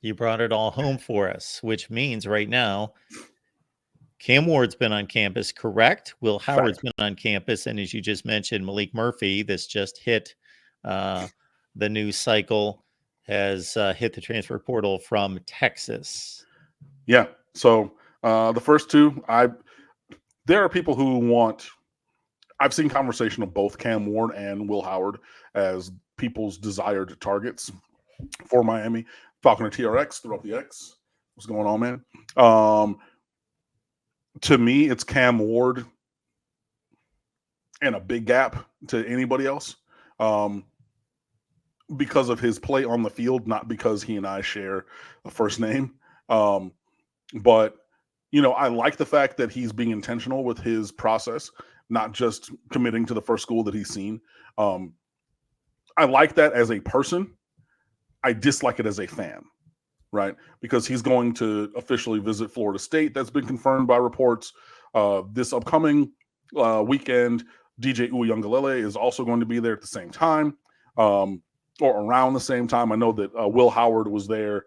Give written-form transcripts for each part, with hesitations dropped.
You brought it all home for us, which means right now, Cam Ward's been on campus, correct? Will Howard's been on campus. And as you just mentioned, Malik Murphy, this just hit the news cycle, has hit the transfer portal from Texas. Yeah. So the first two, there are people who want. I've seen conversation of both Cam Ward and Will Howard as people's desired targets for Miami. Talking to TRX, throw up the X. What's going on, man? To me, it's Cam Ward and a big gap to anybody else because of his play on the field, not because he and I share a first name. But, I like the fact that he's being intentional with his process, not just committing to the first school that he's seen. I like that as a person. I dislike it as a fan, right? Because he's going to officially visit Florida State. That's been confirmed by reports. This upcoming weekend, DJ Uiagalelei is also going to be there at the same time, or around the same time. I know that Will Howard was there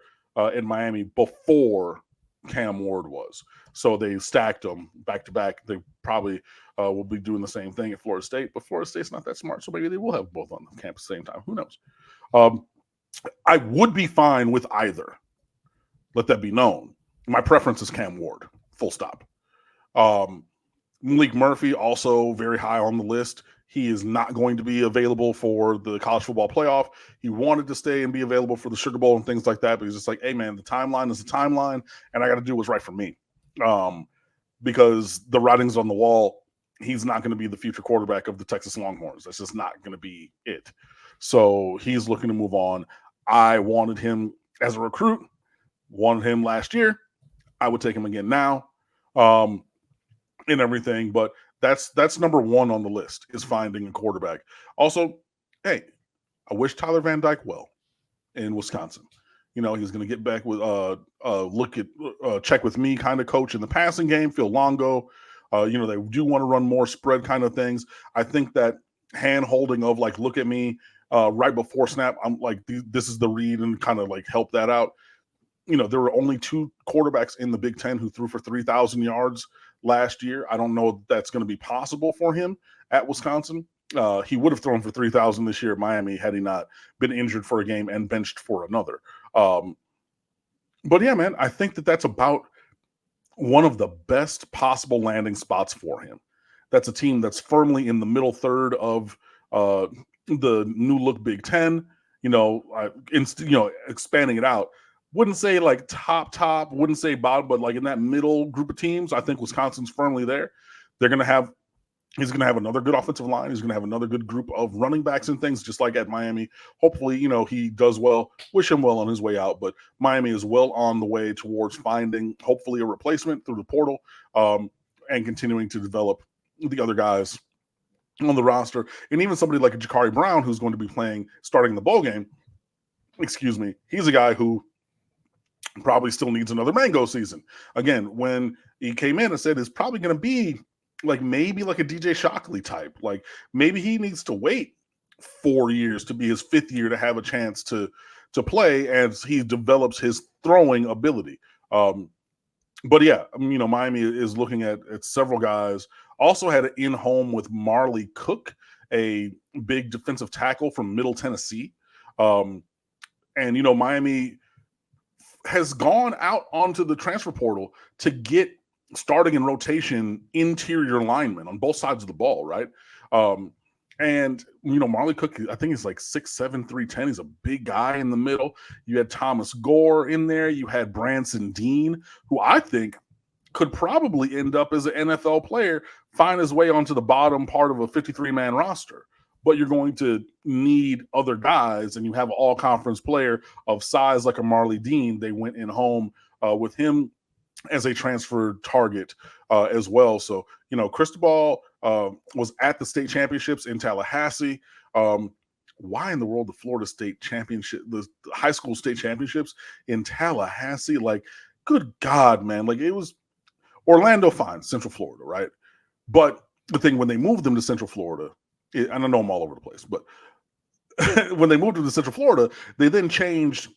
in Miami before Cam Ward was. So they stacked them back to back. They probably will be doing the same thing at Florida State, but Florida State's not that smart, so maybe they will have both on the campus at the same time. Who knows? I would be fine with either. Let that be known. My preference is Cam Ward, full stop. Malik Murphy, also very high on the list. He is not going to be available for the college football playoff. He wanted to stay and be available for the Sugar Bowl and things like that, but he's just like, hey, man, the timeline is the timeline, and I got to do what's right for me. Because the writing's on the wall. He's not going to be the future quarterback of the Texas Longhorns. That's just not going to be it. So he's looking to move on. I wanted him as a recruit, wanted him last year. I would take him again now, and everything. But that's number one on the list, is finding a quarterback. Also, hey, I wish Tyler Van Dyke well in Wisconsin. He's going to get back with check with me kind of coach in the passing game. Phil Longo, they do want to run more spread kind of things. I think that hand holding of like, look at me right before snap. I'm like, this is the read, and kind of like help that out. There were only two quarterbacks in the Big Ten who threw for 3,000 yards last year. I don't know if that's going to be possible for him at Wisconsin. He would have thrown for 3,000 this year at Miami had he not been injured for a game and benched for another. But yeah, man, I think that's about one of the best possible landing spots for him. That's a team that's firmly in the middle third of the new look Big Ten. Expanding it out. Wouldn't say like top, wouldn't say bottom, but like in that middle group of teams, I think Wisconsin's firmly there. He's going to have another good offensive line. He's going to have another good group of running backs and things, just like at Miami. Hopefully, he does well. Wish him well on his way out, but Miami is well on the way towards finding, hopefully, a replacement through the portal, and continuing to develop the other guys on the roster. And even somebody like a Jakari Brown, who's going to be starting the bowl game, he's a guy who probably still needs another mango season. Again, when he came in and said it's probably going to be maybe like a DJ Shockley type. Like maybe he needs to wait 4 years to be his fifth year to have a chance to play as he develops his throwing ability. But yeah, Miami is looking at several guys. Also had an in-home with Marley Cook, a big defensive tackle from Middle Tennessee. And Miami has gone out onto the transfer portal to get starting in rotation interior linemen on both sides of the ball, right? And Marley Cook, I think he's like 6'7", 310. He's a big guy in the middle. You had Thomas Gore in there. You had Branson Dean, who I think could probably end up as an NFL player, find his way onto the bottom part of a 53-man roster. But you're going to need other guys, and you have an all-conference player of size like a Marley Dean. They went in home with him as a transfer target as well. So, Cristobal was at the state championships in Tallahassee. Why in the world the Florida State Championship, the high school state championships in Tallahassee? Like, good God, man. Like, it was Orlando, fine, Central Florida, right? But the thing, when they moved them to Central Florida, and I know I'm all over the place, but when they moved them to Central Florida, they then changed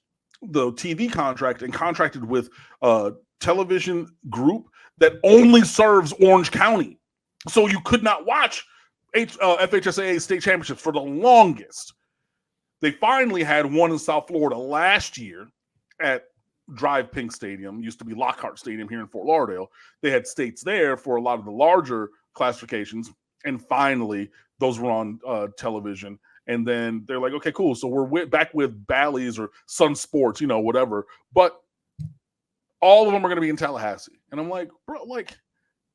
the TV contract and contracted with a television group that only serves Orange County. So you could not watch FHSAA state championships for the longest. They finally had one in South Florida last year at Drive Pink Stadium, used to be Lockhart Stadium here in Fort Lauderdale. They had states there for a lot of the larger classifications, and finally those were on television. And then they're like, okay, cool. So we're back with Bally's or Sun Sports, whatever. But all of them are going to be in Tallahassee. And I'm like, bro, like,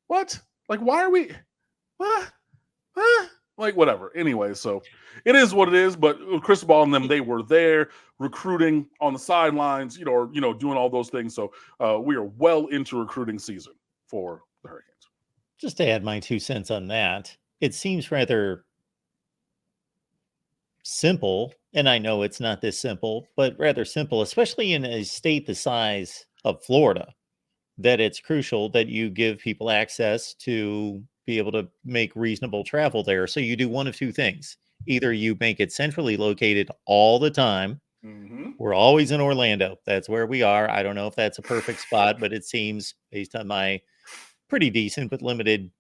what? Like, why are we? Like, whatever. Anyway, so it is what it is. But Cristobal and them, they were there recruiting on the sidelines, or doing all those things. So we are well into recruiting season for the Hurricanes. Just to add my 2 cents on that, it seems rather simple, and I know it's not this simple, but rather simple, especially in a state the size of Florida, that it's crucial that you give people access to be able to make reasonable travel there. So you do one of 2 things. Either you make it centrally located all the time. Mm-hmm. We're always in Orlando. That's where we are. I don't know if that's a perfect spot, but it seems, based on my pretty decent but limited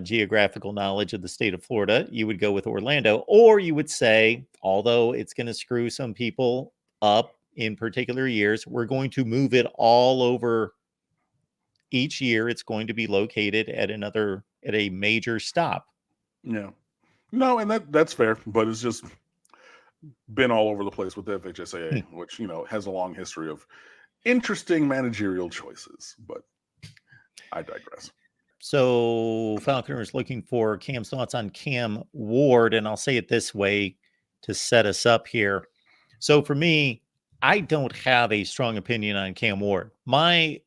geographical knowledge of the state of Florida, you would go with Orlando. Or you would say, although it's going to screw some people up in particular years, we're going to move it all over. Each year it's going to be located at a major stop. Yeah. No, and that's fair, but it's just been all over the place with the FHSAA, which, has a long history of interesting managerial choices, but I digress. So Falconer is looking for Cam's thoughts on Cam Ward, and I'll say it this way to set us up here. So for me, I don't have a strong opinion on Cam Ward. My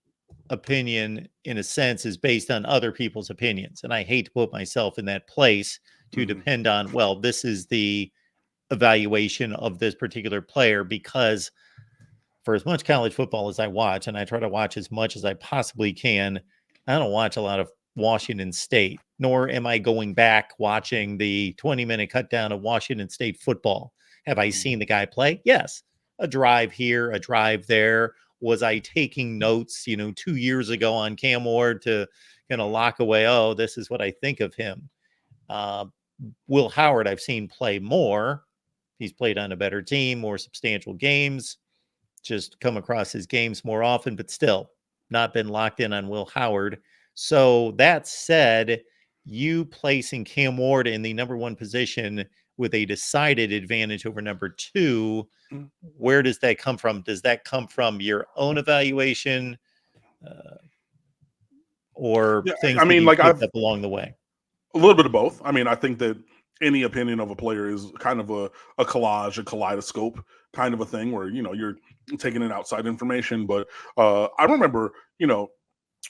opinion, in a sense, is based on other people's opinions, and I hate to put myself in that place to depend on, well, this is the evaluation of this particular player, because for as much college football as I watch, and I try to watch as much as I possibly can, I don't watch a lot of Washington State, nor am I going back watching the 20-minute cut down of Washington State football. Have I seen the guy play? Yes. A drive here, a drive there. Was I taking notes, 2 years ago on Cam Ward to kind of lock away, oh, this is what I think of him? Will Howard, I've seen play more. He's played on a better team, more substantial games, just come across his games more often, but still not been locked in on Will Howard. So that said, you placing Cam Ward in the number 1 position with a decided advantage over number 2, where does that come from? Does that come from your own evaluation or things that you picked up along the way? A little bit of both. I mean, I think that any opinion of a player is kind of a collage, a kaleidoscope kind of a thing where, you're taking in outside information. But I remember,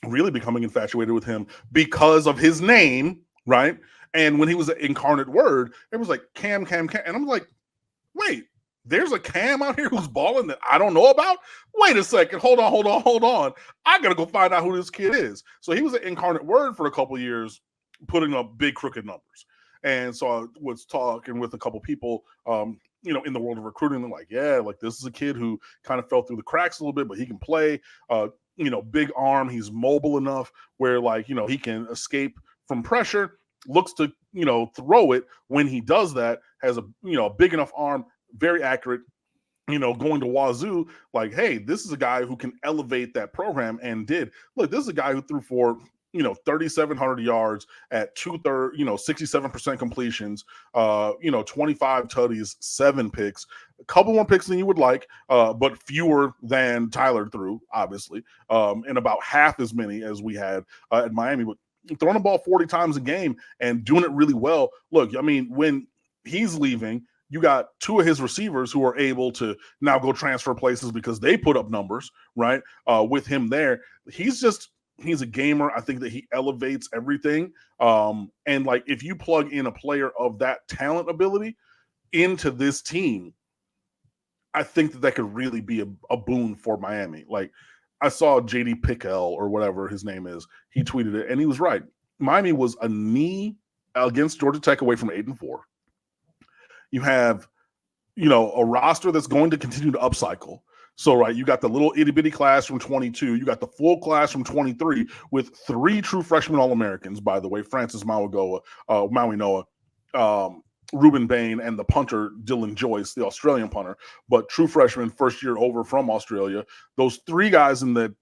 really becoming infatuated with him because of his name, right? And when he was an incarnate word, it was like Cam. And I'm like, wait, there's a Cam out here who's balling that I don't know about? Wait a second. Hold on. I got to go find out who this kid is. So he was an incarnate word for a couple of years, putting up big crooked numbers. And so I was talking with a couple people, in the world of recruiting. They're like, yeah, like this is a kid who kind of fell through the cracks a little bit, but he can play, big arm. He's mobile enough where he can escape from pressure, looks to, throw it when he does that, has a big enough arm, very accurate, going to Wazoo, like, hey, this is a guy who can elevate that program and did. Look, this is a guy who threw for 3,700 yards at 67% completions, 25 tutties, 7 picks, a couple more picks than you would like, but fewer than Tyler threw, obviously, and about half as many as we had at Miami. But throwing the ball 40 times a game and doing it really well. Look, I mean, when he's leaving, you got 2 of his receivers who are able to now go transfer places because they put up numbers, right? With him there, he's a gamer. I think that he elevates everything. And like, if you plug in a player of that talent ability into this team, I think that could really be a boon for Miami. Like, I saw JD Pickell or whatever his name is. He tweeted it and he was right. Miami was a knee against Georgia Tech away from 8-4. You have, a roster that's going to continue to upcycle. So, right, you got the little itty bitty class from 22. You got the full class from 23 with 3 true freshman All-Americans, by the way, Francis Maui Noah, Ruben Bain, and the punter, Dylan Joyce, the Australian punter, but true freshman, first year over from Australia. Those 3 guys in the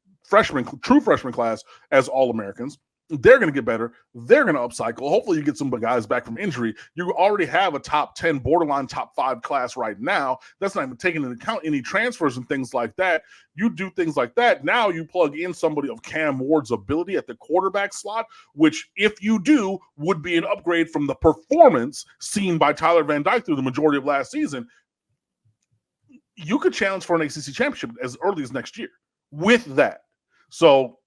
true freshman class as All-Americans. They're going to get better. They're going to upcycle. Hopefully you get some guys back from injury. You already have a top 10, borderline top 5 class right now. That's not even taking into account any transfers and things like that. You do things like that. Now you plug in somebody of Cam Ward's ability at the quarterback slot, which if you do would be an upgrade from the performance seen by Tyler Van Dyke through the majority of last season. You could challenge for an ACC championship as early as next year with that. So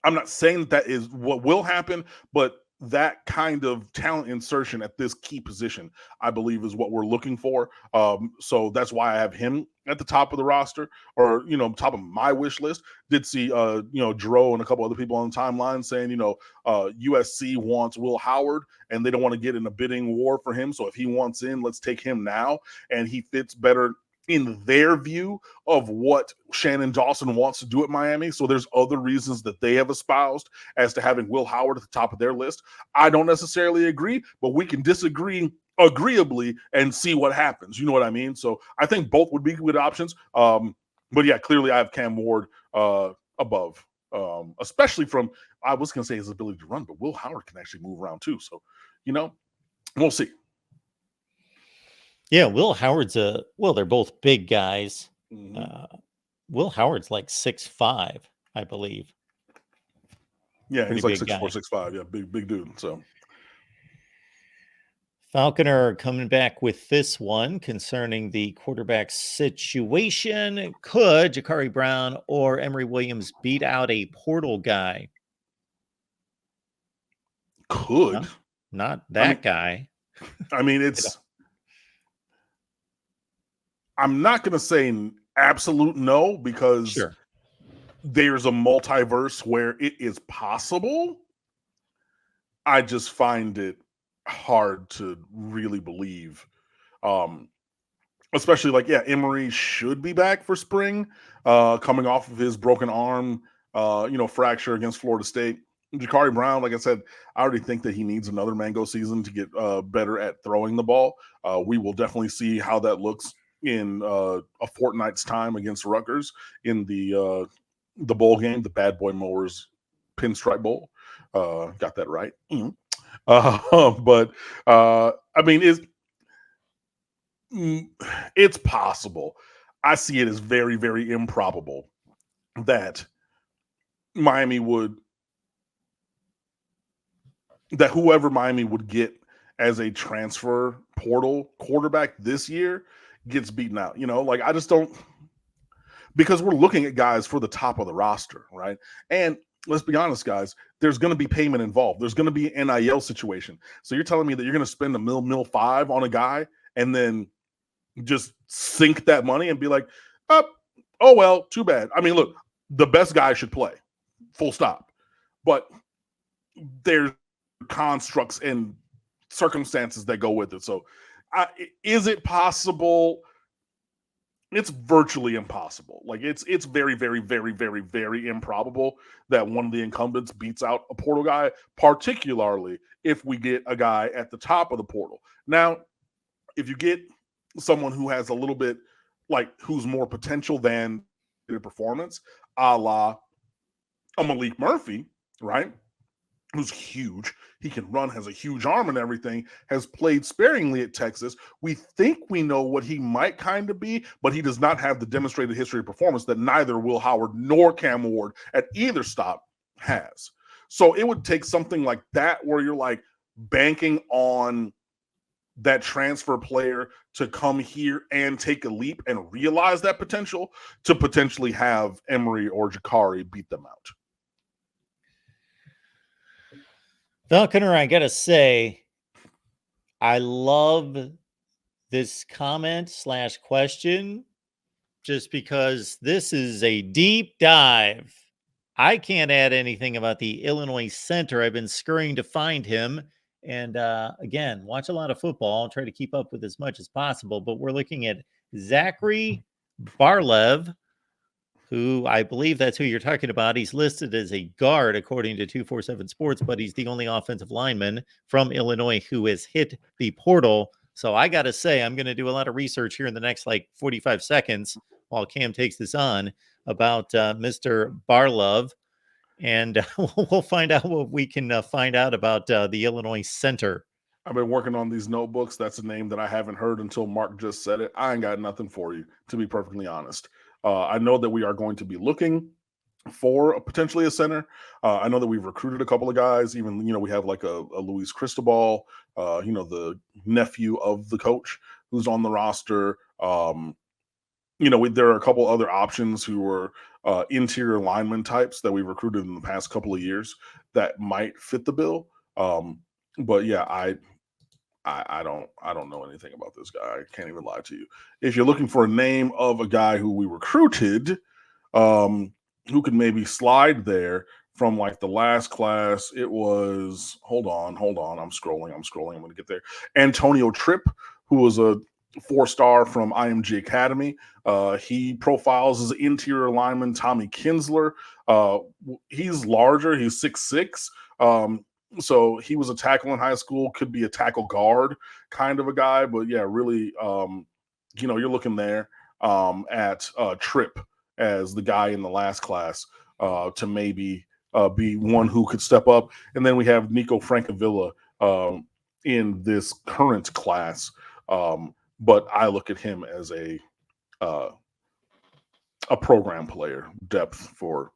I'm not saying that is what will happen, but that kind of talent insertion at this key position, I believe, is what we're looking for. So that's why I have him at the top of the roster, or top of my wish list. Did see Dro and a couple other people on the timeline saying USC wants Will Howard and they don't want to get in a bidding war for him. So if he wants in, let's take him now, and he fits better in their view of what Shannon Dawson wants to do at Miami. So there's other reasons that they have espoused as to having Will Howard at the top of their list. I don't necessarily agree, but we can disagree agreeably and see what happens. You know what I mean? So I think both would be good options. But yeah, clearly I have Cam Ward above, especially from, I was going to say his ability to run, but Will Howard can actually move around too. So, we'll see. Yeah, Will Howard's they're both big guys. Will Howard's like 6'5", I believe. Yeah, he's like 6'4", 6'5". Yeah, big dude. So Falconer coming back with this one concerning the quarterback situation. Could Jakari Brown or Emory Williams beat out a portal guy? Could. Not that guy. I mean, it's... I'm not going to say an absolute no, because there's a multiverse where it is possible. I just find it hard to really believe. Especially Emory should be back for spring, coming off of his broken arm, fracture against Florida State. Jakari Brown, like I said, I already think that he needs another mango season to get better at throwing the ball. We will definitely see how that looks in a fortnight's time against Rutgers in the bowl game, the Bad Boy Mowers Pinstripe Bowl. Got that right. But I mean, it's possible. I see it as very, very improbable that whoever Miami would get as a transfer portal quarterback this year gets beaten out. I just don't, because we're looking at guys for the top of the roster, right? And let's be honest, guys, there's going to be payment involved. There's going to be an NIL situation. So you're telling me that you're going to spend a mil 5 on a guy and then just sink that money and be like, oh, well, too bad. I mean, look, the best guy should play, full stop. But there's constructs and circumstances that go with it. So is it possible? It's virtually impossible. It's very, very, very, very, very improbable that one of the incumbents beats out a portal guy, particularly if we get a guy at the top of the portal. Now, if you get someone who has a little bit, who's more potential than their performance, a la a Malik Murphy, right? Who's huge. He can run, has a huge arm and everything, has played sparingly at Texas. We think we know what he might kind of be, but he does not have the demonstrated history of performance that neither Will Howard nor Cam Ward at either stop has. So it would take something like that where you're banking on that transfer player to come here and take a leap and realize that potential to potentially have Emory or Jakari beat them out. Falconer, I gotta say, I love this comment / question just because this is a deep dive. I can't add anything about the Illinois center. I've been scurrying to find him. And again, watch a lot of football. I'll try to keep up with as much as possible. But we're looking at Zachary Barlev who I believe that's who you're talking about. He's listed as a guard according to 247 Sports, but he's the only offensive lineman from Illinois who has hit the portal. So I got to say, I'm going to do a lot of research here in the next 45 seconds while Cam takes this on about Mr. Barlove. And we'll find out what we can find out about the Illinois center. I've been working on these notebooks. That's a name that I haven't heard until Mark just said it. I ain't got nothing for you, to be perfectly honest. I know that we are going to be looking for potentially a center. I know that we've recruited a couple of guys. Even we have like a Luis Cristobal, the nephew of the coach who's on the roster. There are a couple other options who were interior lineman types that we recruited in the past couple of years that might fit the bill. But yeah, I don't know anything about this guy. I can't even lie to you. If you're looking for a name of a guy who we recruited, who could maybe slide there from like the last class, it was hold on. I'm scrolling. I'm going to get there. Antonio Tripp, who was a 4-star from IMG Academy. He profiles as interior lineman Tommy Kinsler. He's larger. He's 6'6". So he was a tackle in high school, could be a tackle guard kind of a guy. But yeah, really, you're looking there at Tripp as the guy in the last class to maybe be one who could step up. And then we have Nico Francavilla in this current class. But I look at him as a program player, depth for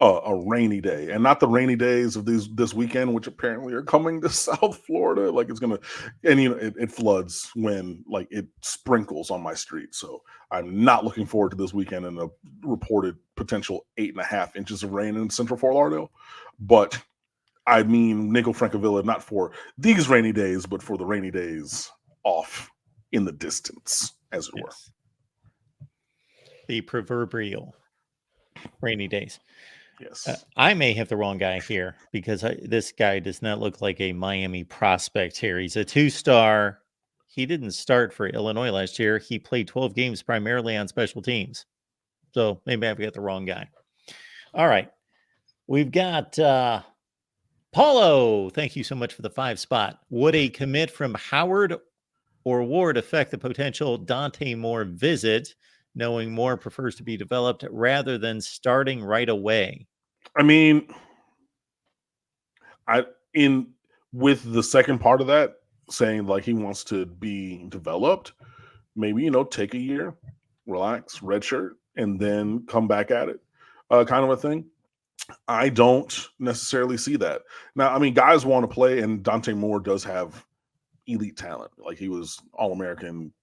a rainy day, and not the rainy days of this weekend, which apparently are coming to South Florida. Like it's gonna, and it floods when like it sprinkles on my street. So I'm not looking forward to this weekend and a reported potential 8.5 inches of rain in Central Fort Lauderdale. But I mean Nico Francavilla, not for these rainy days, but for the rainy days off in the distance, as it were. The proverbial rainy days. Yes. I may have the wrong guy here because this guy does not look like a Miami prospect here. He's a 2-star. He didn't start for Illinois last year. He played 12 games primarily on special teams. So maybe I've got the wrong guy. All right. We've got Paulo. Thank you so much for the 5 spot. Would a commit from Howard or Ward affect the potential Dante Moore visit, knowing Moore prefers to be developed rather than starting right away? I mean, with the second part of that, saying like he wants to be developed, maybe take a year, relax, redshirt, and then come back at it, kind of a thing. I don't necessarily see that. Now, I mean, guys want to play, and Dante Moore does have elite talent. Like he was All-American,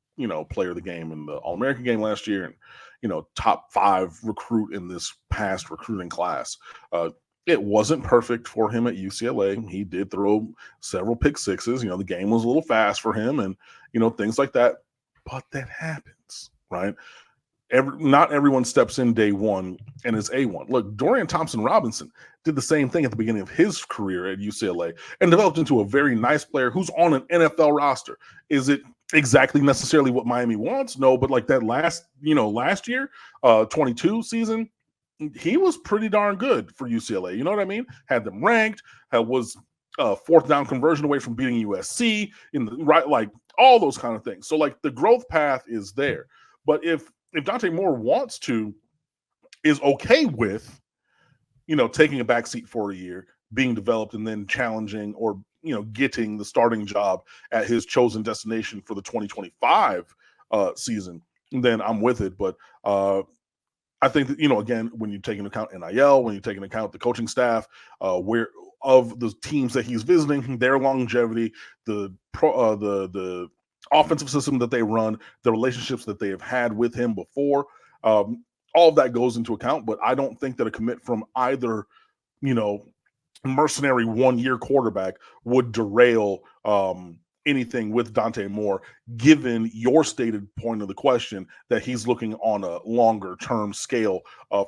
player of the game in the All-American game last year, and top 5 recruit in this past recruiting class. It wasn't perfect for him at UCLA. He did throw several pick sixes. The game was a little fast for him, and things like that. But that happens, right? Not everyone steps in day one and is A1. Look, Dorian Thompson-Robinson did the same thing at the beginning of his career at UCLA and developed into a very nice player who's on an NFL roster. Is it exactly necessarily what Miami wants? No, but like that last year, 22 season, he was pretty darn good for UCLA. You know what I mean? Had them ranked, was 4th down conversion away from beating USC in the right, like all those kind of things. So like the growth path is there. But if Dante Moore is okay with, taking a backseat for a year, being developed, and then challenging or, getting the starting job at his chosen destination for the 2025 season, then I'm with it. But I think that, again, when you take into account NIL, when you take into account the coaching staff, where of the teams that he's visiting, their longevity, the offensive system that they run, the relationships that they have had with him before, all of that goes into account. But I don't think that a commit from either, mercenary 1-year quarterback would derail anything with Dante Moore, given your stated point of the question that he's looking on a longer term scale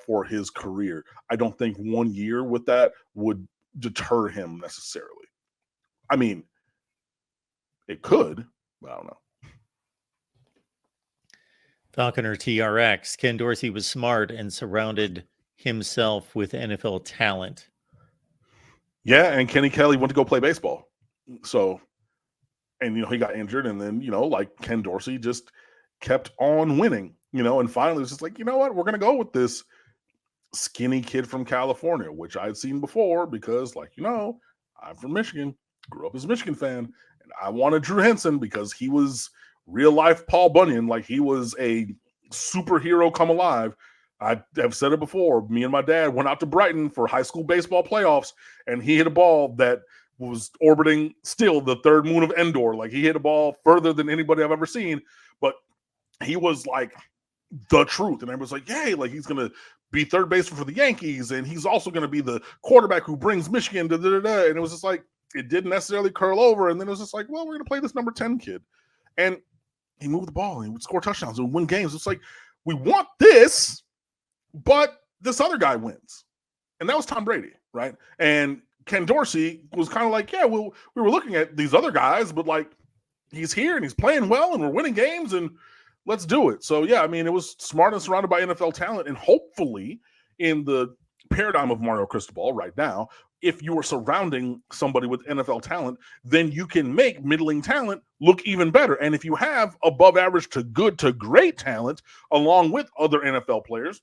for his career. I don't think 1 year with that would deter him necessarily. I mean, it could, but I don't know. Falconer TRX. Ken Dorsey was smart and surrounded himself with NFL talent. Yeah, and Kenny Kelly went to go play baseball. So, and he got injured, and then like Ken Dorsey just kept on winning. And finally it was just like, you know what, we're gonna go with this skinny kid from California, which I'd seen before because, like, I'm from Michigan, grew up as a Michigan fan, and I wanted Drew Henson because he was real life Paul Bunyan, like he was a superhero come alive. I have said it before. Me and my dad went out to Brighton for high school baseball playoffs, and he hit a ball that was orbiting still the third moon of Endor. Like, he hit a ball further than anybody I've ever seen, but he was like the truth. And everyone's like, yay, like he's going to be third baseman for the Yankees, and he's also going to be the quarterback who brings Michigan to da-da-da. And it was just like, it didn't necessarily curl over. And then it was just like, well, we're going to play this number 10 kid. And he moved the ball and he would score touchdowns and win games. It's like, we want this, but this other guy wins. And that was Tom Brady, right? And Ken Dorsey was kind of like, yeah, well, we were looking at these other guys, but like, he's here and he's playing well and we're winning games and let's do it. So, yeah, I mean, it was smart and surrounded by NFL talent. And hopefully, in the paradigm of Mario Cristobal right now, if you are surrounding somebody with NFL talent, then you can make middling talent look even better. And if you have above average to good to great talent along with other NFL players,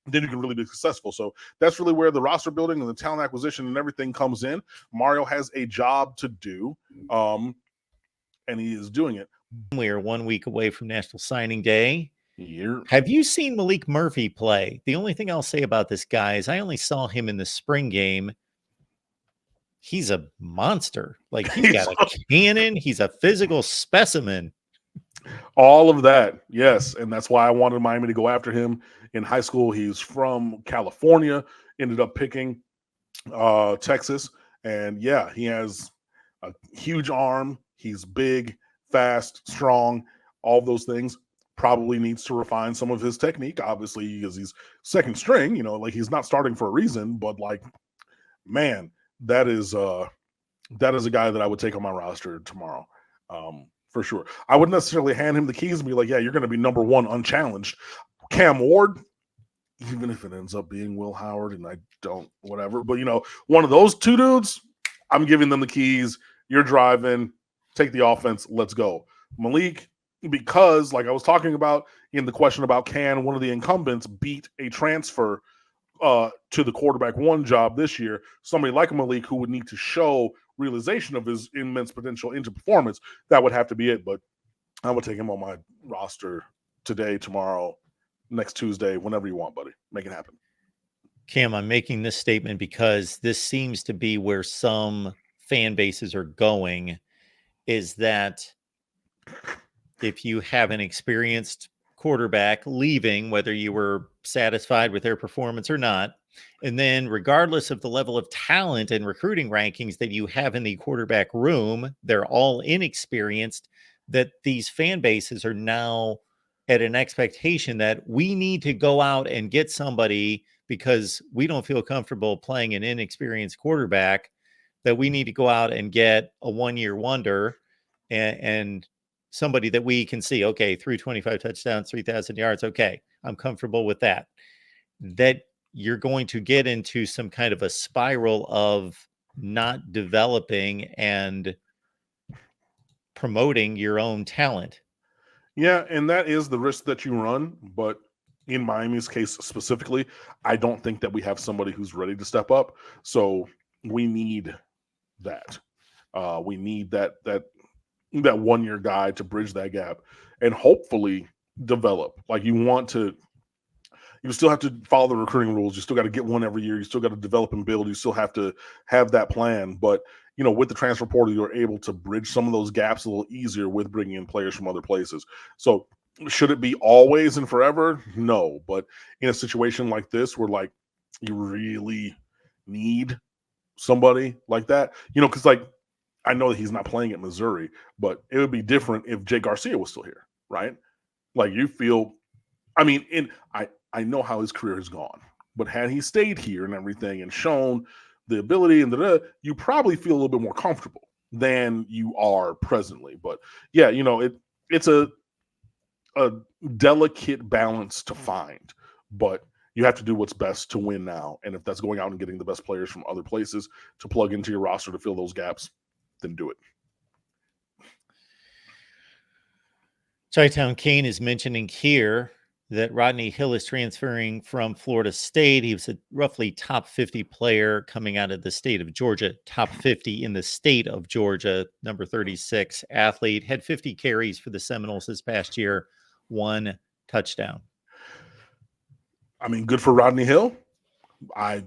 then you can really be successful. So that's really where the roster building and the talent acquisition and everything comes in. Mario has a job to do, and he is doing it. We are 1 week away from National Signing Day. Have you seen Malik Murphy play? The only thing I'll say about this guy is I only saw him in the spring game. He's a monster. Like, he's got a cannon. He's a physical specimen. All of that, yes. And that's why I wanted Miami to go after him in high school. He's from California, ended up picking Texas. And yeah, he has a huge arm. He's big, fast, strong, all of those things. Probably needs to refine some of his technique, obviously, because he's second string, like he's not starting for a reason, but like, man, that is a guy that I would take on my roster tomorrow. For sure. I wouldn't necessarily hand him the keys and be like, yeah, you're going to be number one unchallenged. Cam Ward, even if it ends up being Will Howard and I don't, whatever, but one of those two dudes, I'm giving them the keys. You're driving, take the offense. Let's go. Malik, because like I was talking about in the question about can one of the incumbents beat a transfer to the quarterback one job this year, somebody like Malik who would need to show realization of his immense potential into performance, that would have to be it. But I would take him on my roster today, tomorrow, next Tuesday, whenever you want, buddy. Make it happen. Cam, I'm making this statement because this seems to be where some fan bases are going, is that if you have an experienced quarterback leaving, whether you were satisfied with their performance or not, and then regardless of the level of talent and recruiting rankings that you have in the quarterback room, they're all inexperienced, that these fan bases are now at an expectation that we need to go out and get somebody because we don't feel comfortable playing an inexperienced quarterback, that we need to go out and get a one-year wonder and somebody that we can see, okay, 325 touchdowns, 3,000 yards. Okay, I'm comfortable with that. That you're going to get into some kind of a spiral of not developing and promoting your own talent. Yeah, and that is the risk that you run. But in Miami's case specifically, I don't think that we have somebody who's ready to step up. So we need that. We need that 1 year guy to bridge that gap and hopefully develop. Like, you still have to follow the recruiting rules. You still got to get one every year. You still got to develop and build. You still have to have that plan. But, with the transfer portal, you're able to bridge some of those gaps a little easier with bringing in players from other places. So should it be always and forever? No. But in a situation like this where, like, you really need somebody like that, because, like, I know that he's not playing at Missouri, but it would be different if Jay Garcia was still here, right? Like, you feel, I mean, I know how his career has gone, but had he stayed here and everything and shown the ability and you probably feel a little bit more comfortable than you are presently. But yeah, it's a a delicate balance to find, but you have to do what's best to win now. And if that's going out and getting the best players from other places to plug into your roster to fill those gaps, then do it. Chi-Town Kane is mentioning here that Rodney Hill is transferring from Florida State. He was a roughly top 50 player coming out of the state of Georgia, top 50 in the state of Georgia, number 36 athlete, had 50 carries for the Seminoles this past year, 1 touchdown. I mean, good for Rodney Hill. I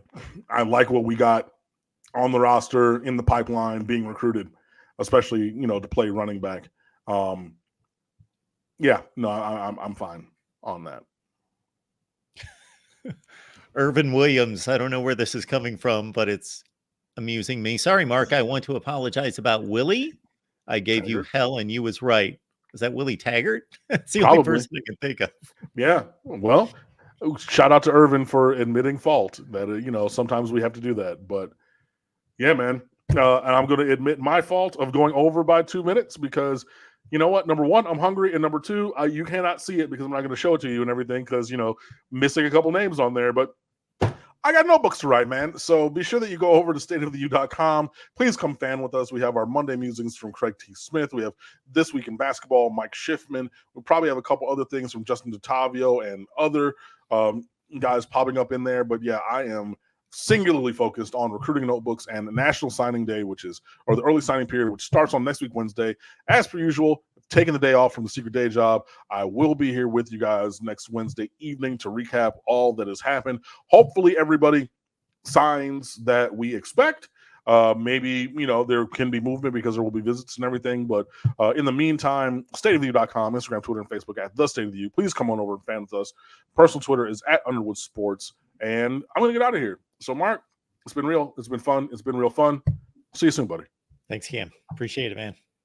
like what we got on the roster, in the pipeline, being recruited, especially, to play running back. Yeah, no, I'm fine on that. Irvin Williams, I don't know where this is coming from, but it's amusing me. Sorry, Mark, I want to apologize about Willie. I gave you hell and you was right. Is that Willie Taggart? That's the only person I can think of. Yeah, well, shout out to Irvin for admitting fault that, sometimes we have to do that. But yeah, man, and I'm going to admit my fault of going over by 2 minutes because – you know what? Number one, I'm hungry. And number two, you cannot see it because I'm not going to show it to you and everything because, missing a couple names on there. But I got notebooks to write, man. So be sure that you go over to stateoftheu.com. Please come fan with us. We have our Monday musings from Craig T. Smith. We have This Week in Basketball, Mike Schiffman. We'll probably have a couple other things from Justin DeTavio and other guys popping up in there. But yeah, I am singularly focused on recruiting notebooks and the National Signing Day, or the early signing period, which starts on next week, Wednesday. As per usual, taking the day off from the secret day job, I will be here with you guys next Wednesday evening to recap all that has happened. Hopefully everybody signs that we expect. Maybe, there can be movement because there will be visits and everything. But in the meantime, stateoftheu.com, Instagram, Twitter, and Facebook at The State of the U. Please come on over and fan with us. Personal Twitter is at Underwood Sports. And I'm going to get out of here. So, Mark, it's been real. It's been fun. It's been real fun. See you soon, buddy. Thanks, Cam. Appreciate it, man.